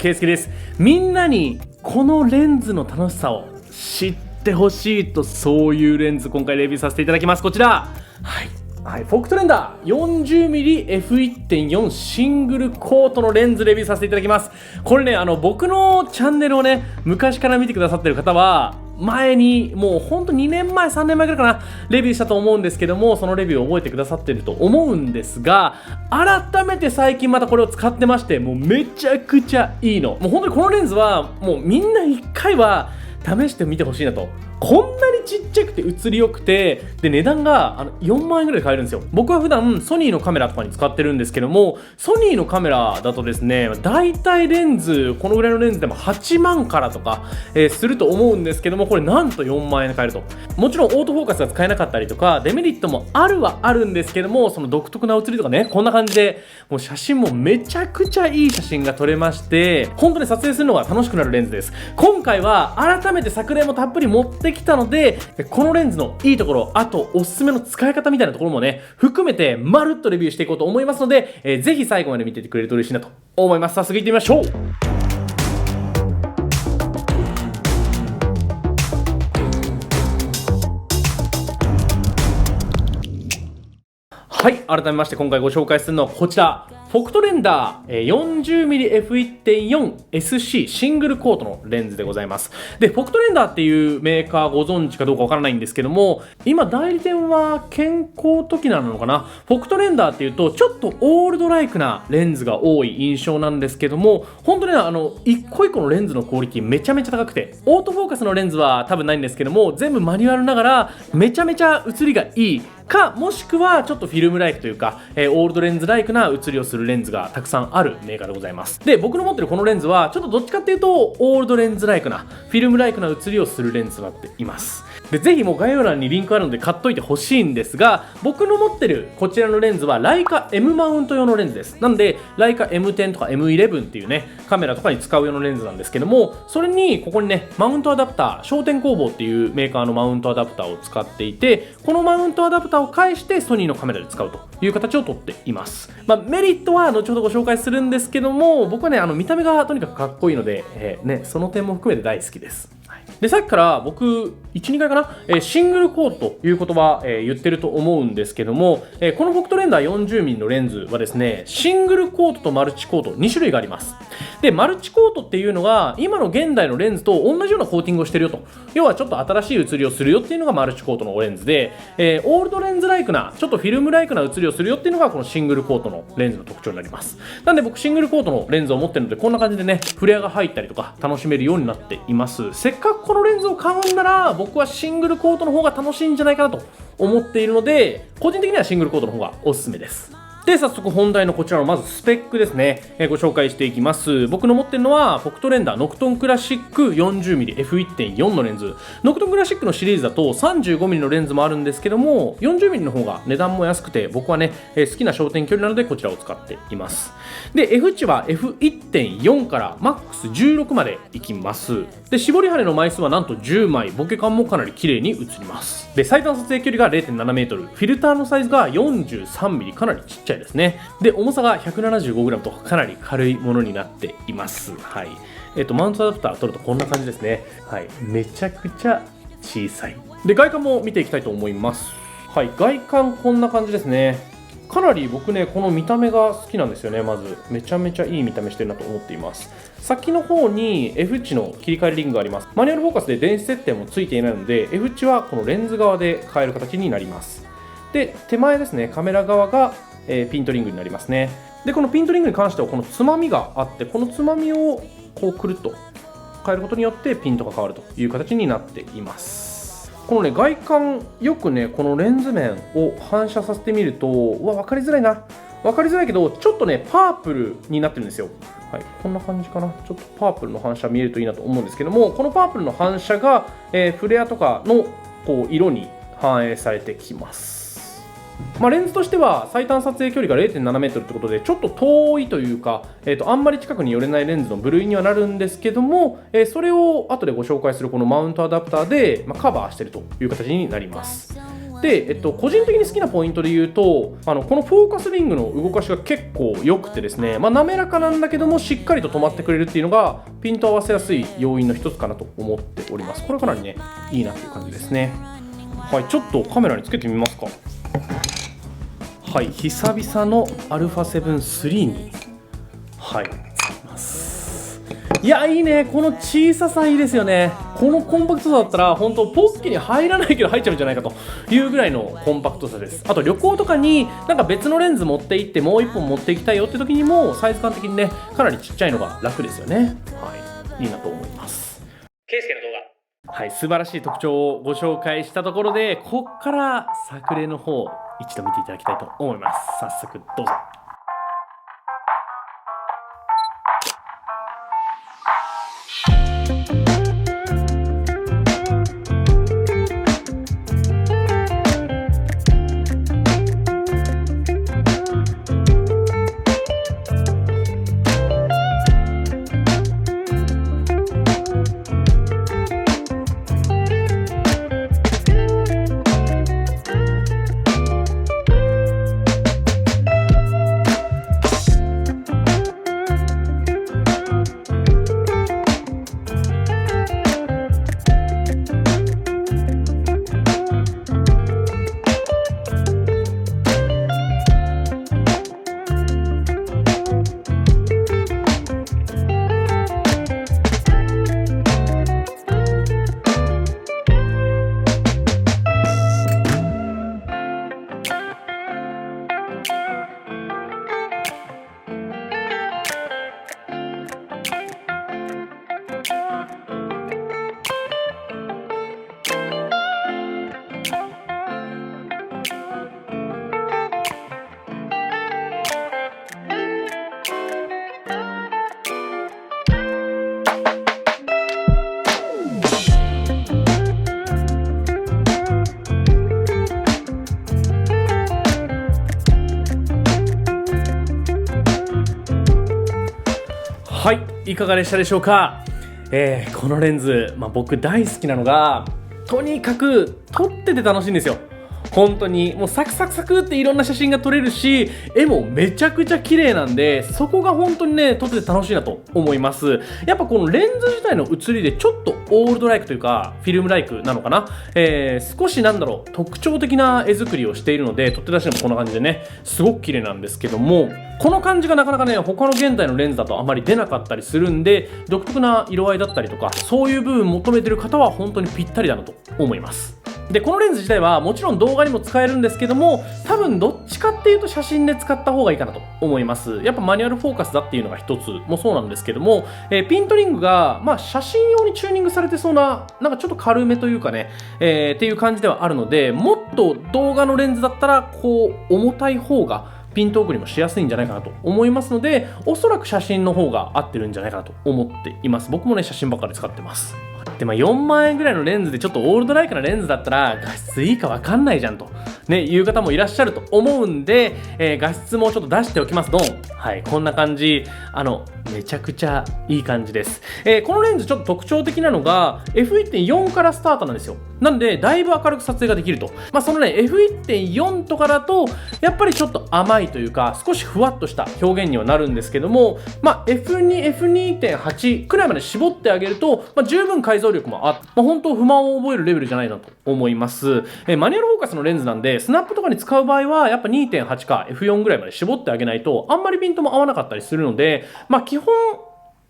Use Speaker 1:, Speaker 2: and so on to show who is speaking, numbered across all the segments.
Speaker 1: 圭介です。みんなにこのレンズの楽しさを知ってほしいと、そういうレンズ今回レビューさせていただきます。こちら、フォークトレンダー 40mm F1.4 シングルコートのレンズレビューさせていただきます。これね、僕のチャンネルをね、昔から見てくださってる方は前にもうほんと2年前3年前ぐらいかな、レビューしたと思うんですけども、そのレビューを覚えてくださってると思うんですが、改めて最近またこれを使ってまして、もうめちゃくちゃいいの。もう本当にこのレンズはもうみんな1回は試してみてほしいなと。こんなにちっちゃくて写りよくて、で値段が4万円ぐらいで買えるんですよ。僕は普段ソニーのカメラとかに使ってるんですけども、ソニーのカメラだとですね、だいたいレンズこのぐらいのレンズでも8万からとか、すると思うんですけども、これなんと4万円で買えると。もちろんオートフォーカスが使えなかったりとかデメリットもあるんですけども、その独特な写りとかね、こんな感じでもう写真もめちゃくちゃいい写真が撮れまして、本当に撮影するのが楽しくなるレンズです。今回は改めて昨年もたっぷり持ってきたので、このレンズのいいところ、あとおすすめの使い方みたいなところもね含めてまるっとレビューしていこうと思いますので、ぜひ最後まで見ててくれると嬉しいなと思います。早速いってみましょう。はい、改めまして今回ご紹介するのはこちら、フォクトレンダー 40mm F1.4SC シングルコートのレンズでございます。で、フォクトレンダーっていうメーカーご存知かどうかわからないんですけども、今代理店は健康時なのかな。フォクトレンダーっていうとちょっとオールドライクなレンズが多い印象なんですけども、本当に一個一個のレンズのクオリティめちゃめちゃ高くて、オートフォーカスのレンズは多分ないんですけども、全部マニュアルながらめちゃめちゃ写りがいいか、もしくはちょっとフィルムライクというか、オールドレンズライクな写りをするレンズがたくさんあるメーカーでございます。で、僕の持ってるこのレンズはちょっとどっちかっていうとオールドレンズライクなフィルムライクな写りをするレンズとなっています。で、ぜひもう概要欄にリンクあるので買っといてほしいんですが、僕の持ってるこちらのレンズはライカ M マウント用のレンズです。なんでライカ M10 とか M11 っていうねカメラとかに使う用のレンズなんですけども、それにここにねマウントアダプター、焦点工房っていうメーカーのマウントアダプターを使っていて、このマウントアダプターを介してソニーのカメラで使うという形をとっています。メリットは後ほどご紹介するんですけども、僕はね見た目がとにかくかっこいいので、その点も含めて大好きです。で、さっきから僕 1,2 回かな、シングルコートという言葉、言ってると思うんですけども、このフォクトレンダー 40mm のレンズはですね、シングルコートとマルチコート2種類があります。で、マルチコートっていうのが今の現代のレンズと同じようなコーティングをしてるよと、要はちょっと新しい写りをするよっていうのがマルチコートのレンズで、オールドレンズライクなちょっとフィルムライクな写りをするよっていうのがこのシングルコートのレンズの特徴になります。なんで僕シングルコートのレンズを持ってるので、こんな感じでねフレアが入ったりとか楽しめるようになっています。せっかくこのレンズを買うんなら僕はシングルコートの方が楽しいんじゃないかなと思っているので、個人的にはシングルコートの方がおすすめです。で、早速本題のこちらのまずスペックですね、ご紹介していきます。僕の持ってるのはフォクトレンダーノクトンクラシック 40mm F1.4 のレンズ。ノクトンクラシックのシリーズだと 35mm のレンズもあるんですけども、 40mm の方が値段も安くて、僕はね、好きな焦点距離なのでこちらを使っています。で、F 値は F1.4 からマックス16までいきます。で、絞り羽の枚数はなんと10枚、ボケ感もかなり綺麗に映ります。で、最短撮影距離が 0.7m、 フィルターのサイズが 43mm、 かなりちっちゃいですね。で、重さが 175g とかなり軽いものになっています。はい。マウントアダプター取るとこんな感じですね。はい。めちゃくちゃ小さい。で、外観も見ていきたいと思います。はい。外観こんな感じですね。かなり僕ねこの見た目が好きなんですよね。まずめちゃめちゃいい見た目してるなと思っています。先の方に F 値の切り替えリングがあります。マニュアルフォーカスで電子設定もついていないので F 値はこのレンズ側で変える形になります。で、手前ですね、カメラ側がピントリングになりますね。で、このピントリングに関してはこのつまみがあって、このつまみをこうくるっと変えることによってピントが変わるという形になっています。このね外観よくねこのレンズ面を反射させてみると、分かりづらいな、分かりづらいけどちょっとねパープルになってるんですよ。はい、こんな感じかな。ちょっとパープルの反射見えるといいなと思うんですけども、このパープルの反射が、フレアとかのこう色に反映されてきます。レンズとしては最短撮影距離が 0.7m ということでちょっと遠いというか、あんまり近くに寄れないレンズの部類にはなるんですけども、それを後でご紹介するこのマウントアダプターで、カバーしているという形になります。で、個人的に好きなポイントで言うと、このフォーカスリングの動かしが結構良くてですね、滑らかなんだけどもしっかりと止まってくれるっていうのがピント合わせやすい要因の一つかなと思っております。これかなりねいいなという感じですね。はい、ちょっとカメラにつけてみますか。はい、久々の α7-3 にはいつきます。いやいいね、この小ささいいですよね。このコンパクトさだったら本当ポッケに入らないけど入っちゃうんじゃないかというぐらいのコンパクトさです。あと旅行とかになんか別のレンズ持って行ってもう1本持っていきたいよって時にもサイズ感的にねかなりちっちゃいのが楽ですよね。はい、いいなと思います。ケイスケの動画、はい、素晴らしい特徴をご紹介したところで、こっから作例の方一度見ていただきたいと思います。早速どうぞ。はい、いかがでしたでしょうか。このレンズ、僕大好きなのがとにかく撮ってて楽しいんですよ。本当にもうサクサクサクっていろんな写真が撮れるし、絵もめちゃくちゃ綺麗なんで、そこが本当にね撮ってて楽しいなと思います。やっぱこのレンズ自体の写りでちょっとオールドライクというかフィルムライクなのかな、少し特徴的な絵作りをしているので、撮って出しでもこんな感じでねすごく綺麗なんですけども、この感じがなかなかね他の現代のレンズだとあまり出なかったりするんで、独特な色合いだったりとかそういう部分求めてる方は本当にぴったりだなと思います。でこのレンズ自体はもちろん動画にも使えるんですけども、多分どっちかっていうと写真で使った方がいいかなと思います。やっぱマニュアルフォーカスだっていうのが一つもそうなんですけども、ピントリングが、写真用にチューニングされてそうな、なんかちょっと軽めというかね、っていう感じではあるので、もっと動画のレンズだったらこう重たい方がピント送りもしやすいんじゃないかなと思いますので、おそらく写真の方が合ってるんじゃないかなと思っています。僕もね写真ばっかり使ってます。で4万円ぐらいのレンズでちょっとオールドライクなレンズだったら画質いいか分かんないじゃんと、いう方もいらっしゃると思うんで、画質もちょっと出しておきます。ドン。はい、こんな感じ。めちゃくちゃいい感じです。このレンズちょっと特徴的なのが F1.4 からスタートなんですよ。なんでだいぶ明るく撮影ができると。そのね F1.4 とかだとやっぱりちょっと甘いというか少しふわっとした表現にはなるんですけども、F2、F2.8 くらいまで絞ってあげると、十分解像力もあって、本当不満を覚えるレベルじゃないなと思います。マニュアルフォーカスのレンズなんでスナップとかに使う場合はやっぱ 2.8 か F4 ぐらいまで絞ってあげないとあんまりピントも合わなかったりするので、基本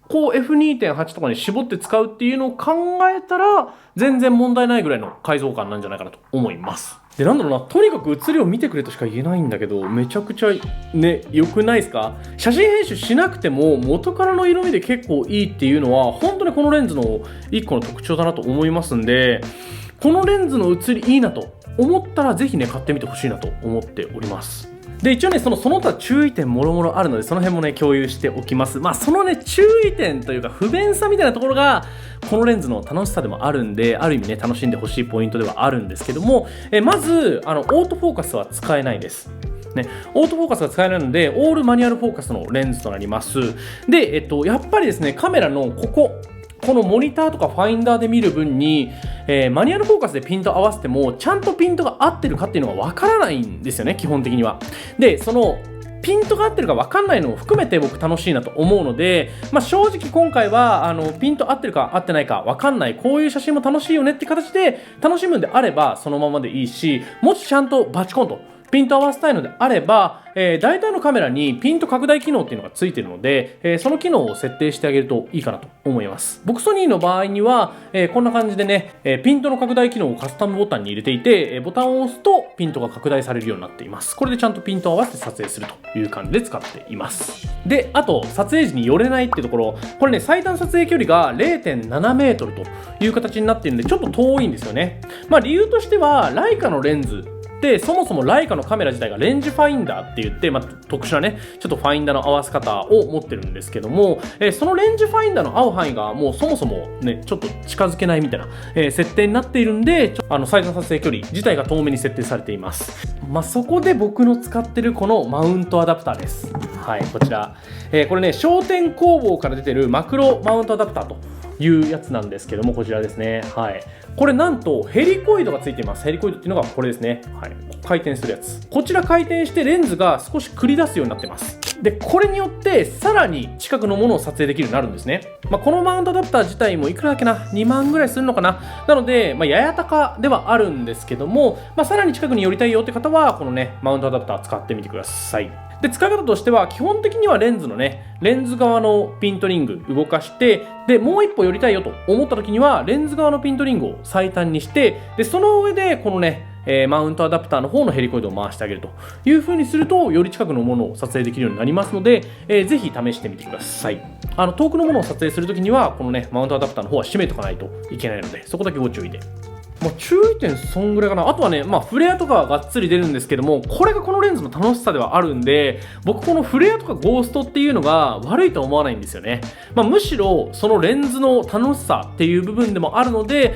Speaker 1: こう F2.8 とかに絞って使うっていうのを考えたら全然問題ないぐらいの解像感なんじゃないかなと思います。でとにかく写りを見てくれとしか言えないんだけど、めちゃくちゃね良くないですか。写真編集しなくても元からの色味で結構いいっていうのは本当にこのレンズの一個の特徴だなと思いますんで、このレンズの写りいいなと思ったらぜひね買ってみてほしいなと思っております。で一応ねその他注意点もろもろあるので、その辺もね共有しておきます。そのね注意点というか不便さみたいなところがこのレンズの楽しさでもあるんで、ある意味ね楽しんでほしいポイントではあるんですけども、まずオートフォーカスは使えないです。オートフォーカスが使えないのでオールマニュアルフォーカスのレンズとなります。で、やっぱりですねカメラのこここのモニターとかファインダーで見る分に、マニュアルフォーカスでピント合わせてもちゃんとピントが合ってるかっていうのがわからないんですよね、基本的には。で、そのピントが合ってるか分かんないのを含めて僕楽しいなと思うので、正直今回はピント合ってるか合ってないか分かんない、こういう写真も楽しいよねって形で楽しむんであればそのままでいいし、もしちゃんとバチコンとピント合わせたいのであれば、大体のカメラにピント拡大機能っていうのがついているので、その機能を設定してあげるといいかなと思います。僕ソニーの場合には、こんな感じでね、ピントの拡大機能をカスタムボタンに入れていて、ボタンを押すとピントが拡大されるようになっています。これでちゃんとピントを合わせて撮影するという感じで使っています。で、あと撮影時に寄れないっていうところ、これね、最短撮影距離が 0.7 メートルという形になっているのでちょっと遠いんですよね。理由としてはライカのレンズで、そもそもライカのカメラ自体がレンジファインダーって言って、特殊なね、ちょっとファインダーの合わせ方を持ってるんですけども、そのレンジファインダーの合う範囲がもうそもそもね、ちょっと近づけないみたいな、設定になっているんで、最短撮影距離自体が遠めに設定されています。そこで僕の使ってるこのマウントアダプターです。はい、こちら。これね、商店工房から出てるマクロマウントアダプターというやつなんですけども、こちらですね。はい。これなんとヘリコイドがついています。ヘリコイドっていうのがこれですね。はい。回転するやつ。こちら回転してレンズが少し繰り出すようになってます。で、これによってさらに近くのものを撮影できるようになるんですね。このマウントアダプター自体もいくらだっけな、2万ぐらいするのかな。なので、やや高ではあるんですけども、さらに近くに寄りたいよって方は、このね、マウントアダプター使ってみてください。で、使い方としては、基本的にはレンズのね、レンズ側のピントリング動かして、で、もう一歩寄りたいよと思った時には、レンズ側のピントリングを最短にして、で、その上で、このね、マウントアダプターの方のヘリコイドを回してあげるという風にすると、より近くのものを撮影できるようになりますので、ぜひ試してみてください。遠くのものを撮影するときには、このね、マウントアダプターの方は閉めとかないといけないので、そこだけご注意で。注意点そんぐらいかな。あとはね、フレアとかはがっつり出るんですけども、これがこのレンズの楽しさではあるんで、僕このフレアとかゴーストっていうのが悪いとは思わないんですよね。むしろそのレンズの楽しさっていう部分でもあるので、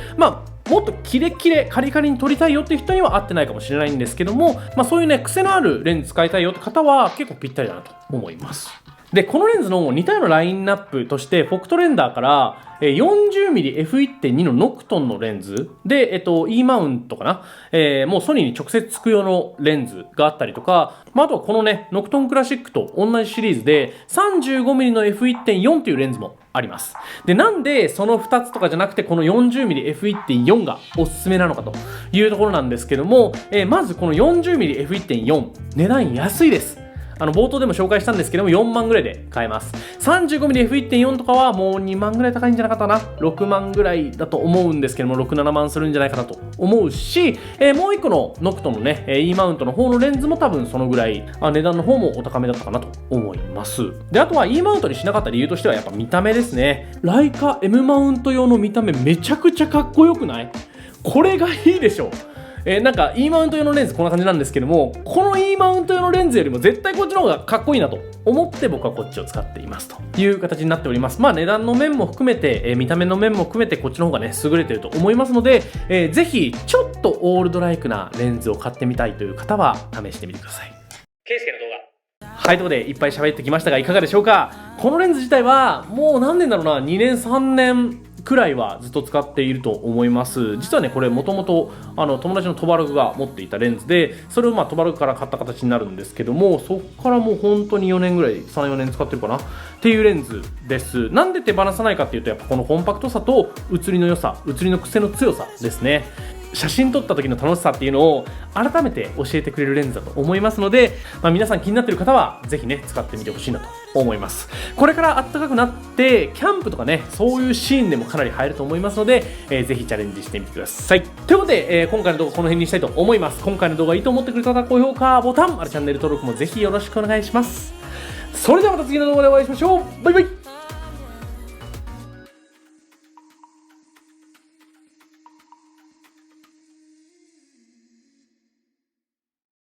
Speaker 1: もっとキレッキレカリカリに撮りたいよっていう人には合ってないかもしれないんですけども、そういうね、癖のあるレンズ使いたいよって方は結構ぴったりだなと思います。で、このレンズの似たようなラインナップとして、フォクトレンダーから 40mm f1.2 のノクトンのレンズで、E マウントかな、もうソニーに直接つく用のレンズがあったりとか、あとはこのね、ノクトンクラシックと同じシリーズで 35mm の f1.4 というレンズもあります。で、なんでその2つとかじゃなくてこの 40mm f1.4 がおすすめなのかというところなんですけども、まずこの 40mm f1.4 値段安いです。冒頭でも紹介したんですけども、4万ぐらいで買えます。35mm f1.4 とかはもう2万ぐらい高いんじゃなかったかな。6万ぐらいだと思うんですけども、6、7万するんじゃないかなと思うし、もう1個のノクトのね、E マウントの方のレンズも多分そのぐらい、値段の方もお高めだったかなと思います。で、あとは E マウントにしなかった理由としてはやっぱ見た目ですね。ライカ M マウント用の見た目めちゃくちゃかっこよくない？これがいいでしょ。なんか E マウント用のレンズこんな感じなんですけども、この E マウント用のレンズよりも絶対こっちの方がかっこいいなと思って僕はこっちを使っていますという形になっております。値段の面も含めて、見た目の面も含めてこっちの方がね優れてると思いますので、ぜひちょっとオールドライクなレンズを買ってみたいという方は試してみてください。ケイスケの動画。はい、ということでいっぱい喋ってきましたがいかがでしょうか。このレンズ自体はもう何年だろうな、2年3年くらいはずっと使っていると思います。実はね、これもともと友達のトバルグが持っていたレンズで、それをトバルグから買った形になるんですけども、そこからもう本当に4年ぐらい、3、4年使ってるかなっていうレンズです。なんで手放さないかっていうと、やっぱこのコンパクトさと写りの良さ、写りの癖の強さですね。写真撮った時の楽しさっていうのを改めて教えてくれるレンズだと思いますので、皆さん気になっている方はぜひね使ってみてほしいなと思います。これから暖かくなってキャンプとかね、そういうシーンでもかなり入ると思いますので、ぜひチャレンジしてみてください。ということで、今回の動画この辺にしたいと思います。今回の動画いいと思ってくれた方は高評価ボタン、チャンネル登録もぜひよろしくお願いします。それではまた次の動画でお会いしましょう。バイバイ。